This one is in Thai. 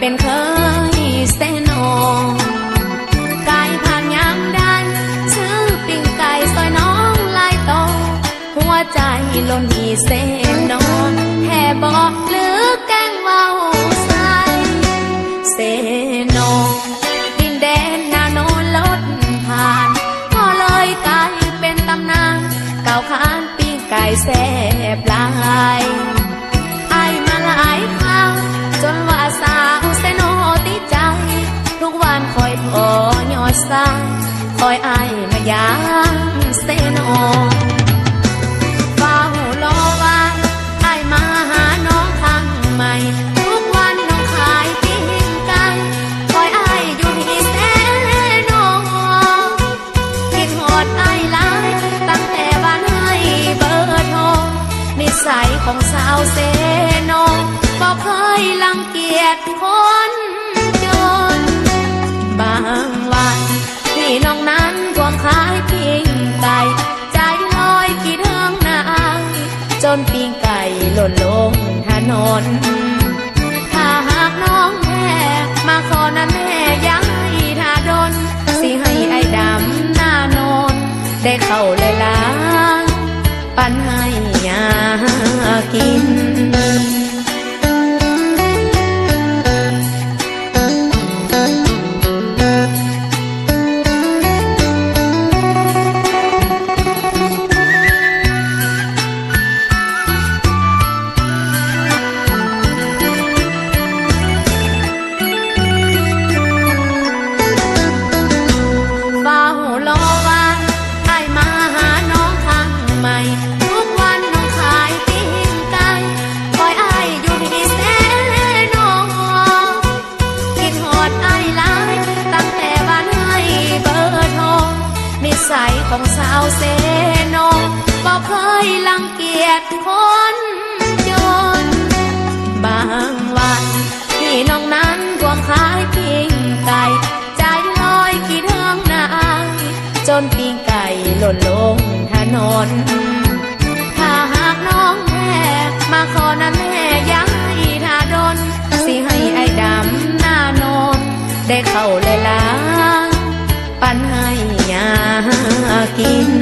เป็นเคยเสนอกายผ่านยามได้ซื้อปิ้งไก่ซอยน้องลายโตหัวใจล้นมีเสนอแค่บอกหรือแกล้งเว้าใส่เสนอดินแดนนาโนลดผ่านก็เลยกลายเป็นตำนานเก่าขานปิ้งไก่แซ่บหลายไอมาหลายครั้งจนว่าสาวเสนอติดใจทุกวันคอยพอยอดสายคอยไอมายามเสนอเฝ้ารอวันไอมาหาน้องครั้งใหม่ทุกวันน้องขายปิ้งไก่คอยไออยู่ที่เสนอคิดหอดไอหลายตั้งแต่บ้านให้เบอร์โทรนิสัยของสาวเสนอบ่เคยรังเกียจคนจนบางวันที่น้องนั้นทวงขายปิ้งไก่ใจลอยกี่เทิงนางจนปิ้งไก่หล่นลงถนนถ้าหากน้องแม่มาขอนั้นแม่ย้ายท่าดนสิให้ไอ้ดำหน้าโนนได้เข้าเลยล้างปันให้ยากินของสาวเสนอบ่เคยรังเกียจคนจนบางวันที่น้องนั้นทวงขายปิ้งไก่ใจลอยกี่เทิงนางจนปิ้งไก่หล่นลงถนนถ้าหากน้องแม่มาขอนั้นแม่ย้ายท่าดนสิให้ไอ้ดำหน้าโนนได้เข้าเลยล้างปันให้ยากิน